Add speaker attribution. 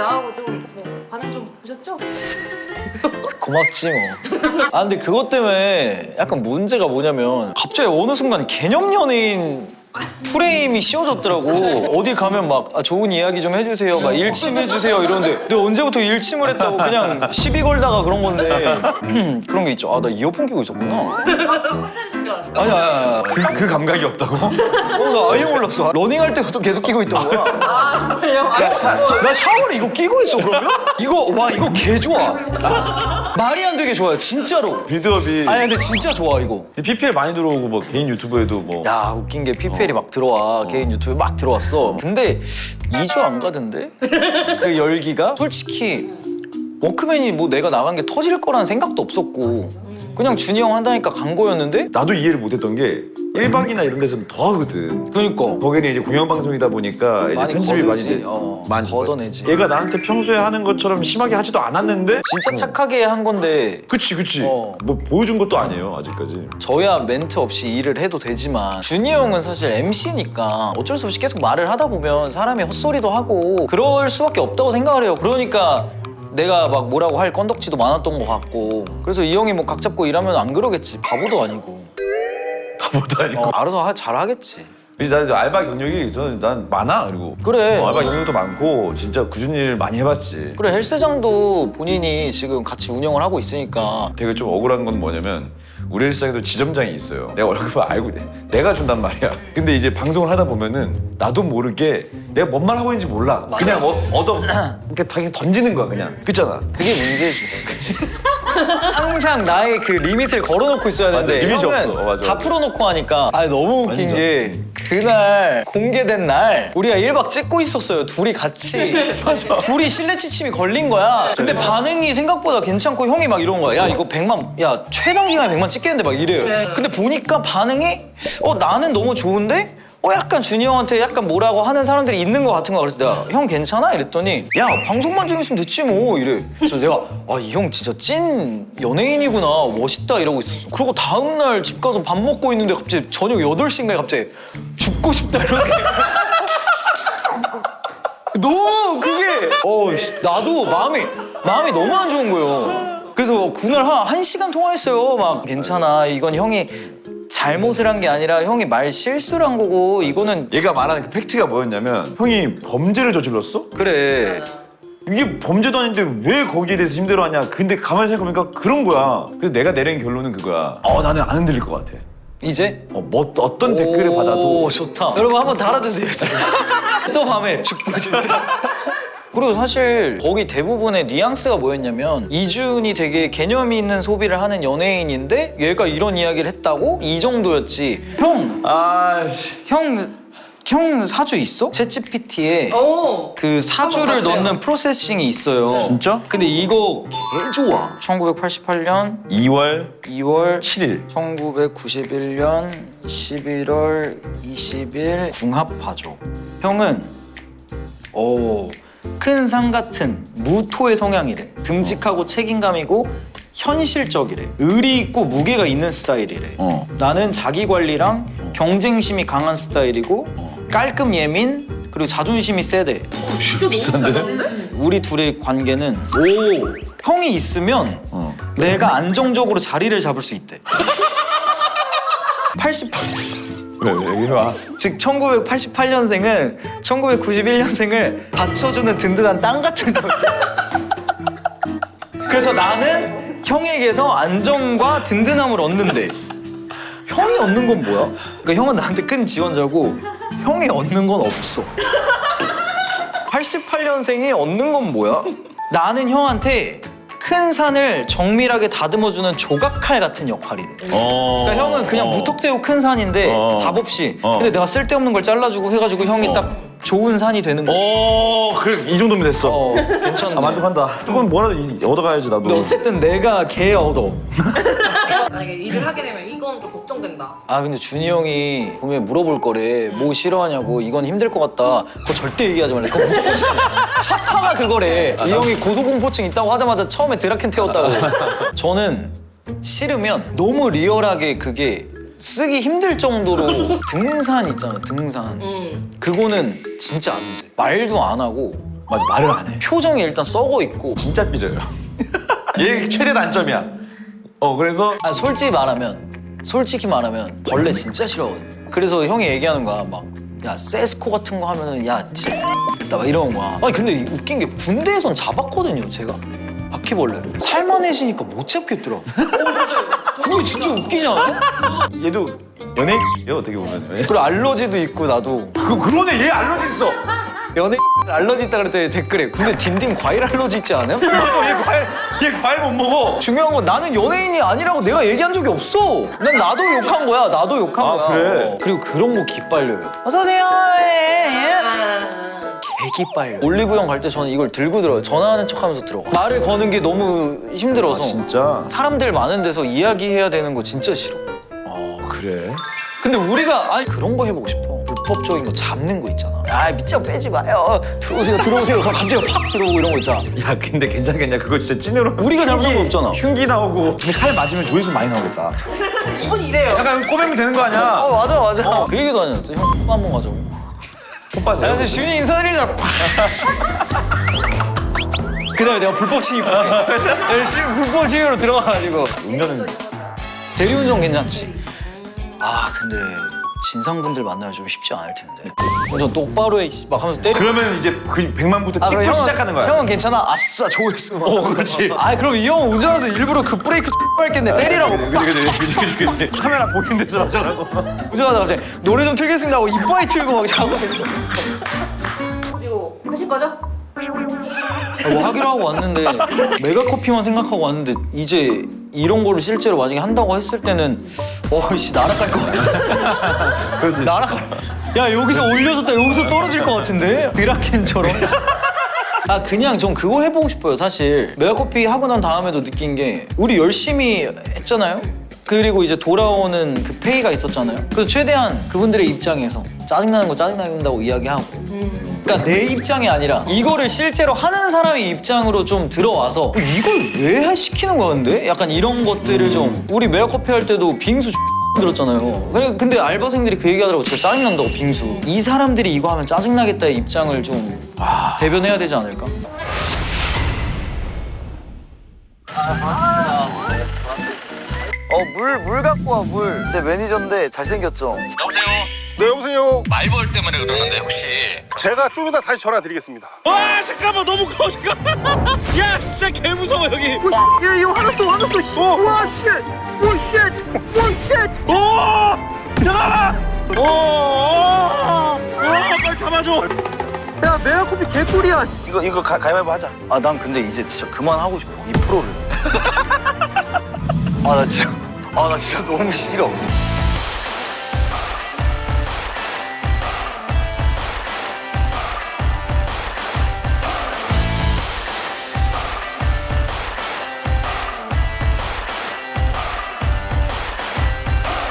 Speaker 1: 나하고 좀 뭐 반응 좀 보셨죠?
Speaker 2: 고맙지 뭐. 아 근데 그것 때문에 약간 문제가 뭐냐면 갑자기 어느 순간 개념 연예인 프레임이 씌워졌더라고. 어디 가면 막 좋은 이야기 좀 해주세요, 막 일침 해주세요 이러는데 내가 언제부터 일침을 했다고 그냥 시비 걸다가 그런 건데 그런 게 있죠. 아 나 이어폰 끼고 있었구나.
Speaker 1: 컨셉이신 줄 알았어요.
Speaker 2: 아니야.
Speaker 3: 그 감각이 없다고?
Speaker 2: 나 아예 몰랐어. 러닝할 때부터 계속 끼고 있던 거야.
Speaker 1: 아 정말요?
Speaker 2: 나 샤워를 이거 끼고 있어 그러면? 이거 개 좋아. 말이 안 되게 좋아요 진짜로.
Speaker 3: 빌드업이
Speaker 2: 아니 근데 진짜 좋아 이거.
Speaker 3: PPL 많이 들어오고 뭐 개인 유튜브에도 뭐
Speaker 2: 야 웃긴 게 PPL이 막 들어와. 개인 유튜브에 막 들어왔어. 근데 2주 안 가던데? 그 열기가? 솔직히 워크맨이 뭐 내가 나간 게 터질 거라는 생각도 없었고 그냥 준이 형 한다니까 간 거였는데?
Speaker 3: 나도 이해를 못했던 게 1박이나 이런 데서는 더 하거든.
Speaker 2: 그러니까
Speaker 3: 거기는 이제 공영방송이다 보니까 이제
Speaker 2: 많이
Speaker 3: 편집이
Speaker 2: 걷어내지.
Speaker 3: 많이
Speaker 2: 걷어내지.
Speaker 3: 얘가 나한테 평소에 하는 것처럼 심하게 하지도 않았는데
Speaker 2: 진짜 착하게 한 건데
Speaker 3: 그치
Speaker 2: 어.
Speaker 3: 뭐 보여준 것도 아니에요 아직까지.
Speaker 2: 저야 멘트 없이 일을 해도 되지만 준이 형은 사실 MC니까 어쩔 수 없이 계속 말을 하다 보면 사람이 헛소리도 하고 그럴 수밖에 없다고 생각을 해요. 그러니까 내가 막 뭐라고 할 건덕지도 많았던 것 같고 그래서 이 형이 뭐 각 잡고 일하면 안 그러겠지. 바보도 아니고.
Speaker 3: 바보도 아니고.
Speaker 2: 알아서 잘하겠지.
Speaker 3: 나 이제 알바 경력이 난 많아. 그리고
Speaker 2: 그래.
Speaker 3: 알바 경력도 많고 진짜 꾸준히 일 많이 해봤지.
Speaker 2: 그래 헬스장도 본인이 지금 같이 운영을 하고 있으니까
Speaker 3: 되게 좀 억울한 건 뭐냐면 우리 헬스장에도 지점장이 있어요. 내가 월급을 알고 내가 준단 말이야. 근데 이제 방송을 하다 보면은 나도 모르게 내가 뭔 말 하고 있는지 몰라. 그냥 이렇게 다 던지는 거야 그냥. 그렇잖아.
Speaker 2: 그게 문제지. 항상 나의 그 리밋을 걸어놓고 있어야
Speaker 3: 맞아,
Speaker 2: 되는데
Speaker 3: 리밋이
Speaker 2: 형은
Speaker 3: 없어. 맞아.
Speaker 2: 다 풀어놓고 하니까 너무 웃긴
Speaker 3: 완전.
Speaker 2: 게 그날 공개된 날 우리가 1박 찍고 있었어요. 둘이 같이. 둘이 실내 취침이 걸린 거야. 근데 반응이 생각보다 괜찮고 형이 막 이런 거야. 야 이거 100만 야 최단 기간에 100만 찍겠는데 막 이래요. 근데 보니까 반응이 나는 너무 좋은데? 약간 준이 형한테 약간 뭐라고 하는 사람들이 있는 것 같은 거야. 그래서 내가 형 괜찮아? 이랬더니 야 방송만 정했으면 됐지 뭐 이래. 그래서 내가 이 형 진짜 찐 연예인이구나 멋있다 이러고 있었어. 그리고 다음날 집 가서 밥 먹고 있는데 갑자기 저녁 8시인가에 갑자기 죽고 싶다 이렇게 너무 그게 나도 마음이 너무 안 좋은 거예요. 그래서 그날 한 시간 통화했어요. 막 괜찮아 이건 형이 잘못을 한 게 아니라 형이 말 실수를 한 거고 이거는
Speaker 3: 얘가 말하는 그 팩트가 뭐였냐면 형이 범죄를 저질렀어?
Speaker 2: 그래.
Speaker 3: 이게 범죄도 아닌데 왜 거기에 대해서 힘들어하냐. 근데 가만히 생각해보니까 그런 거야. 그래서 내가 내린 결론은 그거야. 나는 안 흔들릴 것 같아.
Speaker 2: 이제?
Speaker 3: 어떤 댓글을 받아도
Speaker 2: 좋다. 여러분 한번 달아주세요. 또 밤에 죽고 싶다. 그리고 사실 거기 대부분의 뉘앙스가 뭐였냐면 이준이 되게 개념이 있는 소비를 하는 연예인인데 얘가 이런 이야기를 했다고? 이 정도였지. 형 사주 있어? 챗GPT에
Speaker 1: 오.
Speaker 2: 그 사주를
Speaker 1: 한번
Speaker 2: 넣는 프로세싱이 있어요.
Speaker 3: 진짜?
Speaker 2: 근데 이거 개 좋아. 1988년
Speaker 3: 2월
Speaker 2: 2월
Speaker 3: 7일
Speaker 2: 1991년 11월 20일 궁합파죠. 형은 큰 산 같은 무토의 성향이래. 듬직하고 책임감이고 현실적이래. 의리 있고 무게가 있는 스타일이래. 나는 자기 관리랑 경쟁심이 강한 스타일이고 깔끔 예민 그리고 자존심이 세대.
Speaker 3: 비싼데?
Speaker 2: 우리 둘의 관계는 형이 있으면 내가 안정적으로 자리를 잡을 수 있대. 88.
Speaker 3: 왜 이리 와.
Speaker 2: 즉 1988년생은 1991년생을 받쳐주는 든든한 땅 같은 거죠. 그래서 나는 형에게서 안정과 든든함을 얻는데 형이 얻는 건 뭐야? 그러니까 형은 나한테 큰 지원자고 형이 얻는 건 없어. 88년생이 얻는 건 뭐야? 나는 형한테 큰 산을 정밀하게 다듬어주는 조각칼 같은 역할이래. 그러니까 형은 그냥 무턱대고 큰 산인데 답 없이 근데 내가 쓸데없는 걸 잘라주고 해가지고 형이 딱 좋은 산이 되는 거야.
Speaker 3: 그래 이 정도면 됐어.
Speaker 2: 괜찮네.
Speaker 3: 만족한다. 조금 뭐라도 얻어가야지 나도.
Speaker 2: 근데 어쨌든 내가 걔 얻어.
Speaker 1: 만약에 일을 하게 되면 이건 좀 걱정된다.
Speaker 2: 근데 준이 형이 분명히 물어볼 거래. 뭐 싫어하냐고. 이건 힘들 것 같다. 그거 절대 얘기하지 말래. 그거 무조건 싫어. 첫 화가 그거래. 이 형이 고소공포증 있다고 하자마자 처음에 드라켄 태웠다고. 저는 싫으면 너무 리얼하게 그게 쓰기 힘들 정도로 등산 있잖아 등산. 그거는 진짜 안 돼. 말도 안 하고
Speaker 3: 맞아, 말을 안 해.
Speaker 2: 표정이 일단 썩어 있고.
Speaker 3: 진짜 삐져요. 얘 최대 단점이야. 그래서
Speaker 2: 솔직히 말하면 벌레 진짜 싫어하거든. 그래서 형이 얘기하는 거야. 막 야 세스코 같은 거 하면은 야 진짜 막 이러는 거야. 아니 근데 웃긴 게 군대에선 잡았거든요 제가. 바퀴벌레를. 살만해지니까 못 잡겠더라고. 그거 진짜 웃기지 않아?
Speaker 3: 얘도 연예인이에요 어떻게 보면.
Speaker 2: 그리고 알러지도 있고 나도.
Speaker 3: 그러네, 얘 알러지 있어.
Speaker 2: 연예 알러지 있다 그랬더니 댓글에 근데 딘딘 과일 알러지 있지 않아요?
Speaker 3: 얘 과일 못 먹어.
Speaker 2: 중요한 건 나는 연예인이 아니라고 내가 얘기한 적이 없어. 난 나도 욕한 거야. 나도 욕한
Speaker 3: 아,
Speaker 2: 거야.
Speaker 3: 그래?
Speaker 2: 그리고 그런 거 기빨려요. 어서 오세요. 개 기빨려. 올리브영 갈 때 저는 이걸 들고 들어요. 전화하는 척하면서 들어가. 말을 거는 게 너무 힘들어서.
Speaker 3: 진짜?
Speaker 2: 사람들 많은 데서 이야기해야 되는 거 진짜 싫어.
Speaker 3: 그래?
Speaker 2: 근데 우리가 아니 그런 거 해보고 싶어. 불법적인 거 잡는 거 있잖아. 아 밑장 빼지 마요. 들어오세요. 그럼 갑자기 확 들어오고 이런 거 있잖아.
Speaker 3: 야 근데 괜찮겠냐? 그거 진짜 찐으로
Speaker 2: 우리가 잘못한 거 없잖아.
Speaker 3: 흉기 나오고. 근데 칼 맞으면 조회수 많이 나오겠다.
Speaker 1: 이분 이래요.
Speaker 3: 약간 꼬매면 되는 거 아니야?
Speaker 2: 맞아. 그 얘기도 안 했어. 형 한번 가자고.
Speaker 3: 오빠
Speaker 2: 야, 준이 인사드리자. 그다음에 내가 불법 침입. 열심히 불법 침입으로 들어가가지고.
Speaker 3: 운전은
Speaker 2: 대리운전 괜찮지. 근데 진상분들 만나면 좀 쉽지 않을 텐데. 운전 똑바로 해. 막 하면서 때리고.
Speaker 3: 그러면 이제 그 100만부터 찍고
Speaker 2: 그럼
Speaker 3: 시작하는 거야.
Speaker 2: 형은 괜찮아. 아싸 조회수.
Speaker 3: 그렇지.
Speaker 2: 그럼 이 형 운전하면서 일부러 그 브레이크 밟겠네. 때리라고.
Speaker 3: 그지. 카메라 보이는 데서 하자라고.
Speaker 2: 운전하다 갑자기 노래 좀 틀겠습니다 하고 이빠이 틀고 막 자고.
Speaker 4: 오디오 하실 거죠?
Speaker 2: 뭐 하기로 하고 왔는데 메가커피만 생각하고 왔는데 이제 이런 거를 실제로 만약에 한다고 했을 때는 씨 날아갈 것 같아.
Speaker 3: 그래서
Speaker 2: 날아갈. 야 여기서 올려줬다 여기서 떨어질 것 같은데 드라켄처럼. 그냥 전 그거 해보고 싶어요 사실. 메가커피 하고 난 다음에도 느낀 게 우리 열심히 했잖아요. 그리고 이제 돌아오는 그 페이가 있었잖아요. 그래서 최대한 그분들의 입장에서 짜증나는 거 짜증난다고 이야기하고, 그러니까 내 입장이 아니라 이거를 실제로 하는 사람의 입장으로 좀 들어와서 이걸 왜 시키는 거야 근데? 약간 이런 것들을 좀. 우리 메가커피 할 때도 빙수 들었잖아요. 근데 알바생들이 그 얘기하더라고. 진짜 짜증난다고 빙수. 이 사람들이 이거 하면 짜증나겠다의 입장을 좀 대변해야 되지 않을까? 물 갖고 와, 물. 제 매니저인데 잘생겼죠?
Speaker 5: 여보세요?
Speaker 6: 네, 여보세요.
Speaker 5: 말벌 때문에 그러는데 혹시
Speaker 6: 제가 좀 이따 다시 전화 드리겠습니다.
Speaker 7: 와 잠깐만 너무 커 잠깐만 야 진짜 개 무서워 여기
Speaker 2: 야, 이거 화났어. 와, 쉣! 와, 쉣! 와, 쉣!
Speaker 7: 오 잠깐만 오 빨리 잡아줘
Speaker 2: 야, 메가커피 개꿀이야.
Speaker 7: 이거 가위바위보 하자
Speaker 2: 난 근데 이제 진짜 그만하고 싶어, 이 프로를. 나 진짜 너무 싫어.